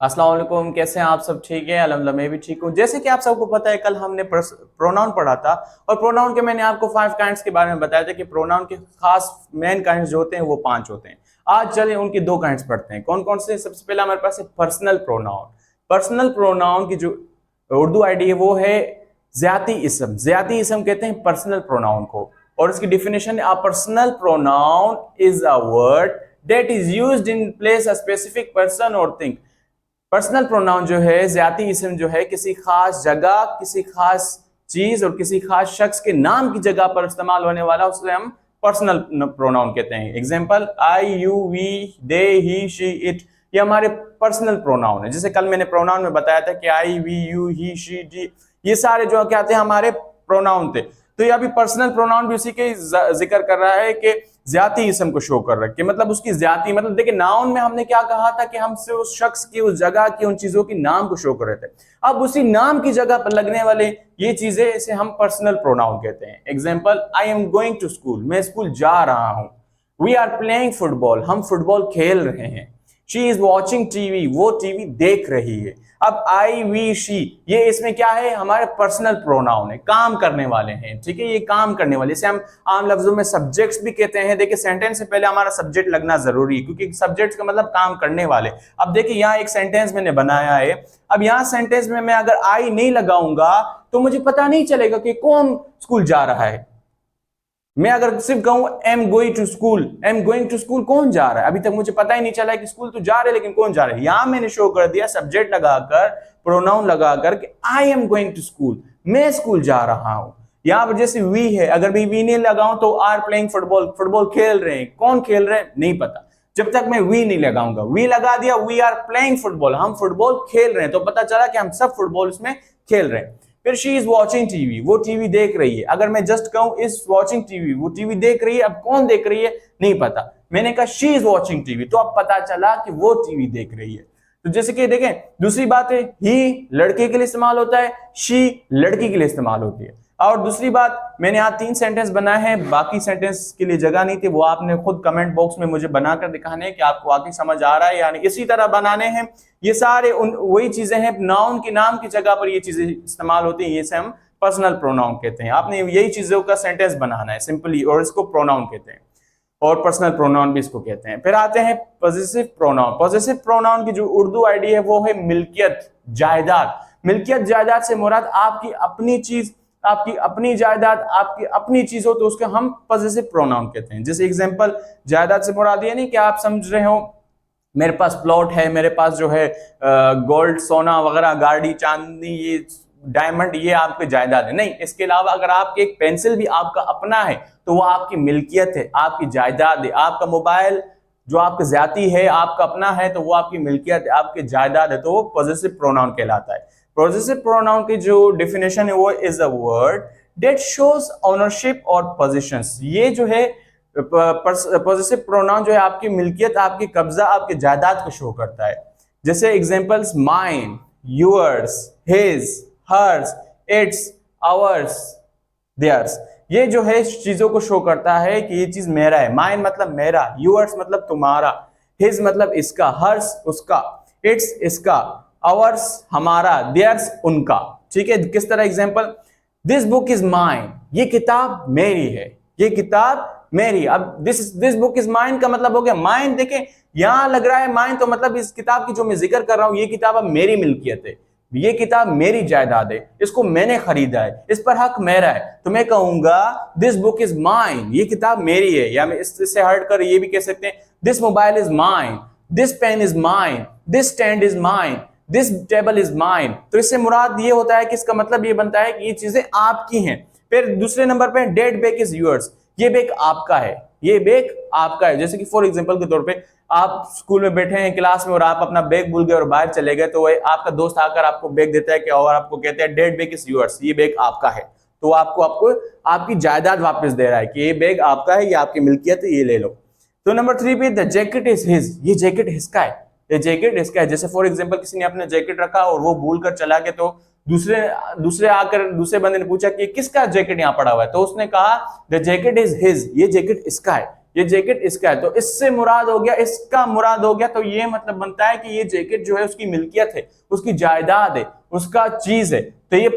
अस्सलाम वालेकुम। कैसे हैं आप सब? ठीक है, अल्हम्दुलिल्लाह मैं भी ठीक हूँ। जैसे कि आप सबको पता है, कल हमने प्रोनाउन पढ़ा था और प्रोनाउन के मैंने आपको 5 काइंड्स के बारे में बताया था कि प्रोनाउन के खास मेन काइंड्स जो होते हैं वो 5 होते हैं। आज चलिए उनके 2 काइंड्स पढ़ते हैं। कौन कौन से? सबसे पहला हमारे पास है पर्सनल प्रोनाउन। पर्सनल प्रोनाउन की जो उर्दू आईडी है वो है ज़ाती इसम। ज़ाती इसम कहते हैं पर्सनल प्रोनाउन को। और इसकी डिफिनेशन है, a personal pronoun is a word that is used in place a specific person और थिंग। पर्सनल प्रोनाउन जो है, ज़ाती इसम जो है, किसी खास जगह, किसी खास चीज और किसी खास शख्स के नाम की जगह पर इस्तेमाल होने वाला, उसे हम पर्सनल प्रोनाउन कहते हैं। Example, I, you, we, they, he, she, it, ये हमारे पर्सनल प्रोनाउन है। जैसे कल मैंने प्रोनाउन में बताया था कि I, we, you, he, she, they, ये सारे जो क्या थे हमारे प्रोनाउन थे। तो ये अभी पर्सनल प्रोनाउन भी उसी के जिक्र कर रहा है कि ज्याती इसम को शो कर रखे, मतलब उसकी ज्याती, मतलब देखिए नाउन में हमने क्या कहा था कि हमसे उस शख्स की, उस जगह की, उन चीजों की नाम को शो कर रहे थे। अब उसी नाम की जगह पर लगने वाले ये चीजें, इसे हम पर्सनल प्रोनाउन कहते हैं। Example, I am going to school, मैं स्कूल जा रहा हूं। वी आर प्लेइंग फुटबॉल, हम फुटबॉल खेल रहे हैं। शी इज वॉचिंग टीवी, वो टीवी देख रही है। अब आई, वी, शी, ये इसमें क्या है? हमारे पर्सनल प्रोनाउन है, काम करने वाले हैं। ठीक है, ये काम करने वाले, इसे हम आम लफ्जों में सब्जेक्ट्स भी कहते हैं। देखिए सेंटेंस से पहले हमारा सब्जेक्ट लगना जरूरी है, क्योंकि सब्जेक्ट्स का मतलब काम करने वाले। अब देखिए यहाँ एक सेंटेंस मैंने बनाया है। अब यहाँ सेंटेंस में मैं अगर आई नहीं लगाऊंगा तो मुझे पता नहीं चलेगा कि कौन स्कूल जा रहा है। मैं अगर सिर्फ कहूं am going to school, am going to school, कौन जा रहा है? अभी तक मुझे पता ही नहीं चला है कि स्कूल तो जा रहे हैं, लेकिन कौन जा रहा है? यहां मैंने शो कर दिया सब्जेक्ट लगाकर, प्रोनाउन लगाकर कि I am going to school, मैं स्कूल जा रहा हूं। यहां पर जैसे वी है, अगर भी वी नहीं लगाऊं तो आर प्लेइंग फुटबॉल, फुटबॉल खेल रहे हैं, कौन खेल रहे हैं नहीं पता। जब तक मैं वी नहीं लगाऊंगा, वी लगा दिया, वी आर प्लेइंग फुटबॉल, हम फुटबॉल खेल रहे हैं, तो पता चला कि हम सब फुटबॉल उसमें खेल रहे हैं। फिर शी इज वॉचिंग टीवी, वो टीवी देख रही है। अगर मैं जस्ट कहूं इज वॉचिंग टीवी, वो टीवी देख रही है, अब कौन देख रही है नहीं पता। मैंने कहा शी इज वॉचिंग टीवी, तो अब पता चला कि वो टीवी देख रही है। तो जैसे कि देखें, दूसरी बात है, ही लड़के के लिए इस्तेमाल होता है, शी लड़की के लिए इस्तेमाल होती है। और दूसरी बात, मैंने यहाँ 3 सेंटेंस बनाए हैं, बाकी सेंटेंस के लिए जगह नहीं थी, वो आपने खुद कमेंट बॉक्स में मुझे बनाकर दिखाने हैं कि आपको वाकई समझ आ रहा है, यानी इसी तरह बनाने हैं। ये सारे वही चीजें हैं, नाउन की नाम की जगह पर ये चीजें इस्तेमाल होती हैं, ये से हम पर्सनल प्रोनाउन कहते हैं। आपने यही चीजों का सेंटेंस बनाना है सिंपली, और इसको प्रोनाउन कहते हैं, और पर्सनल प्रोनाउन भी इसको कहते हैं। फिर आते हैं पॉजिटिव प्रोनाउन। पॉजिटिव प्रोनाउन की जो उर्दू आईडी है वो है मिल्कियत, जायदाद। मिल्कियत जायदाद से मुराद आपकी अपनी चीज, आपकी अपनी जायदाद, आपकी अपनी चीज हो तो उसको हम पॉजिटिव प्रोनाउन कहते हैं। जैसे एग्जांपल, जायदाद से मुराद ये नहीं कि आप समझ रहे हो मेरे पास प्लॉट है, मेरे पास जो है गोल्ड, सोना वगैरह, गाड़ी, चांदी, ये डायमंड, ये आपकी जायदाद है, नहीं। इसके अलावा अगर आपकी एक पेंसिल भी आपका अपना है तो वो आपकी मिल्कियत है, आपकी जायदाद है। आपका मोबाइल जो आपका ज्याती है, आपका अपना है, तो वो आपकी मिल्कियत है, आपकी जायदाद है, तो वो पॉजिटिव प्रोनाउन कहलाता है। पॉजिटिव प्रोनाउन की जो डेफिनेशन है वो is a word that shows ownership और पोजीशंस। ये जो है पॉजिटिव प्रोनाउन जो है आपकी मिल्कियत, आपकी कब्जा, आपकी जायदाद को शो करता है। जैसे examples, mine, yours, his, hers, its, ours, theirs. ये जो है चीजों को शो करता है कि ये चीज मेरा है। माइन मतलब मेरा, यूअर्स मतलब तुम्हारा, हिज मतलब इसका, हर्स उसका, इट्स इसका, आवर्स हमारा, देयर्स उनका। ठीक है, किस तरह? Example, this book is mine, ये किताब मेरी है, ये किताब मेरी। अब दिस बुक इज माइन का मतलब हो गया माइन। देखें यहां लग रहा है माइन, तो मतलब इस किताब की जो मैं जिक्र कर रहा हूं, ये किताब अब मेरी मिल्कियत है, ये किताब मेरी जायदाद है, इसको मैंने खरीदा है, इस पर हक मेरा है। तो मैं कहूंगा दिस बुक इज माइन, ये किताब मेरी है। या मैं इससे हटकर ये भी कह सकते हैं, this mobile is mine, this pen is mine, this stand is mine, this table is mine. तो इससे मुराद ये होता है कि इसका मतलब ये बनता है कि ये चीजें आपकी हैं। फिर दूसरे नंबर पे, डेड बैग इज यूअर्स, ये बैग आपका है, ये बैग आपका है। जैसे कि फॉर एग्जांपल के तौर पे, आप स्कूल में बैठे हैं क्लास में और आप अपना बैग भूल गए और बाहर चले गए, तो आपका दोस्त आकर आपको बैग देता है कि, और आपको कहते हैं डेड बैग इज यूअर्स, ये बैग आपका है। तो आपको आपको आपकी जायदाद वापस दे रहा है कि ये बैग आपका है, ये आपकी मिल्कियत है, ये ले लो। तो नंबर 3 पे, द जैकेट इज हिज, ये जैकेट इसका है, ये जैकेट इसका है। जैसे फॉर एग्जांपल किसी ने अपना जैकेट रखा और वो भूल कर चला गया, तो दूसरे बंदे ने पूछा कि किसका जैकेट यहाँ पड़ा हुआ है, तो उसने कहा द जैकेट इज हिज, ये जैकेट इसका है, ये जैकेट इसका है, तो इससे मुराद हो गया, इसका मुराद हो गया, तो ये मतलब बनता है कि ये जैकेट जो है उसकी मिल्कियत है, उसकी जायदाद है, उसका चीज है, तो ये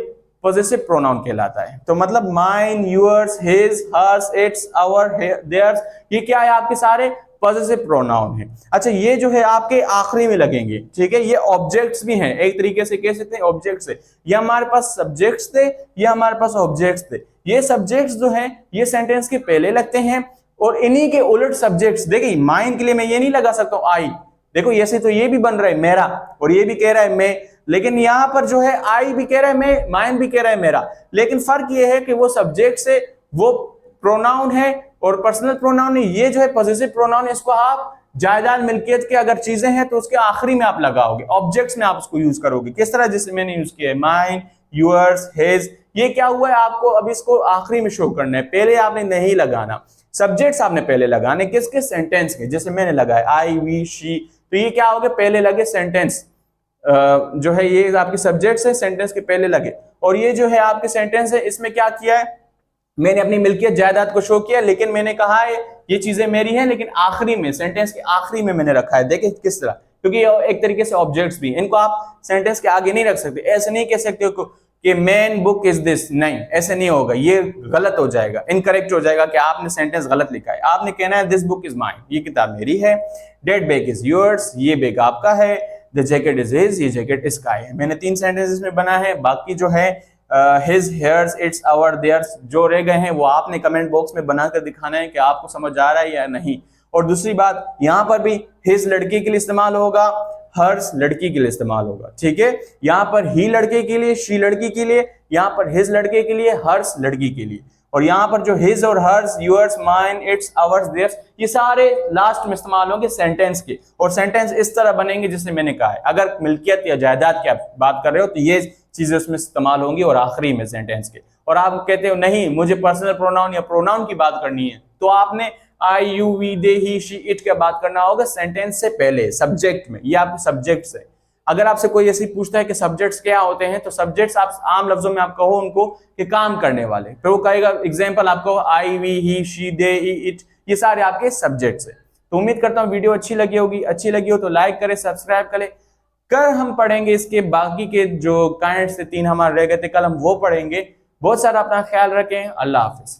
पॉजेसिव प्रोनाउन कहलाता है। तो मतलब mine, yours, his, hers, its, our, theirs, ये क्या है आपके सारे पॉजेसिव प्रोनाउन है। अच्छा, ये जो है आपके आखिरी में लगेंगे, ठीक है। ये ऑब्जेक्ट्स भी हैं, एक तरीके से कह सकते हैं ऑब्जेक्ट्स है। ये हमारे पास सब्जेक्ट्स थे, ये हमारे पास ऑब्जेक्ट्स थे। ये सब्जेक्ट्स जो हैं ये सेंटेंस के पहले लगते हैं, और इन्हीं के उलट सब्जेक्ट्स, देखिए माइन के लिए मैं ये नहीं लगा सकता हूं आई, देखो ऐसे तो ये भी बन रहा है मेरा, और ये भी कह रहा है मैं, लेकिन यहां पर जो है आई भी कह रहा है मैं, माइन भी कह रहा है मेरा, लेकिन फर्क ये है कि वो सब्जेक्ट से वो प्रोनाउन है और पर्सनल प्रोनाउन है। ये जो है पॉजेसिव प्रोनाउन है, इसको आप जायदाद मिल्कियत के अगर चीजें हैं तो उसके आखिरी में आप लगाओगे, ऑब्जेक्ट्स में आप उसको यूज करोगे। किस तरह, जैसे मैंने यूज किया है माइन, यूअर्स, हिज, ये क्या हुआ है आपको अब इसको आखिरी में शो करना है, पहले आपने नहीं लगाना। सब्जेक्ट्स आपने पहले लगाने, किसके, सेंटेंस के, जैसे मैंने लगाया आई, वी, शी, तो ये क्या हो गया, पहले लगे सेंटेंस, जो है ये आपके सब्जेक्ट्स है, सेंटेंस के पहले लगे। और ये जो है आपके सेंटेंस है, इसमें क्या किया है, मैंने अपनी मिल्कियत जायदाद को शो किया, लेकिन मैंने कहा है ये चीजें मेरी हैं, लेकिन आखिरी में, सेंटेंस के आखिरी में मैंने रखा है। देखिए किस तरह, क्योंकि ये एक तरीके से ऑब्जेक्ट्स भी, इनको आप सेंटेंस के आगे नहीं रख सकते। ऐसे नहीं कह सकते हो कि मैन बुक इज दिस, नहीं, ऐसे नहीं होगा, ये गलत हो जाएगा, इनकरेक्ट हो जाएगा कि आपने सेंटेंस गलत लिखा है। आपने कहना है दिस बुक इज माइन, ये किताब मेरी है। डेट बैग इज योर्स, ये बैग आपका है। द जैकेट इज हिज, ये जैकेट इसका है। मैंने 3 सेंटेंसेस में बना है, बाकी जो है his, hers, its, our, theirs जो रह गए हैं वो आपने कमेंट बॉक्स में बनाकर दिखाना है कि आपको समझ आ रहा है या नहीं। और दूसरी बात, यहाँ पर भी हिज लड़के के लिए इस्तेमाल होगा, हर्स लड़की के लिए इस्तेमाल होगा, ठीक है। यहाँ पर ही लड़के के लिए, शी लड़की के लिए, यहाँ पर हिज लड़के के लिए, हर्स लड़की के लिए। और यहाँ पर जो हिज और hers, yours, mine, its, ours, theirs, ये सारे लास्ट में इस्तेमाल होंगे सेंटेंस के। और सेंटेंस इस तरह बनेंगे जैसे मैंने कहा है, अगर मिल्कियत या जायदाद की आप बात कर रहे हो तो ये चीजें उसमें इस्तेमाल होंगी और आखिरी में सेंटेंस के। और आप कहते हो नहीं मुझे पर्सनल प्रोनाउन या प्रोनाउन की बात करनी है, तो आपने I, you, we, they, he, she, it का बात करना होगा सेंटेंस से पहले, सब्जेक्ट में। ये आपके सब्जेक्ट्स है। अगर आपसे कोई ऐसी पूछता है कि सब्जेक्ट्स क्या होते हैं, तो सब्जेक्ट्स आप आम लफ्जों में आप कहो उनको कि काम करने वाले, फिर वो कहेगा एग्जांपल आपको I, we, he, she, they, it, ये सारे आपके सब्जेक्ट्स है। तो उम्मीद करता हूँ वीडियो अच्छी लगी होगी। अच्छी लगी हो तो लाइक करें, सब्सक्राइब करें। कल हम पढ़ेंगे इसके बाकी के जो काइंड्स थे, 3 हमारे रह गए थे, कल हम वो पढ़ेंगे। बहुत सारा अपना ख्याल रखें। अल्लाह हाफिज।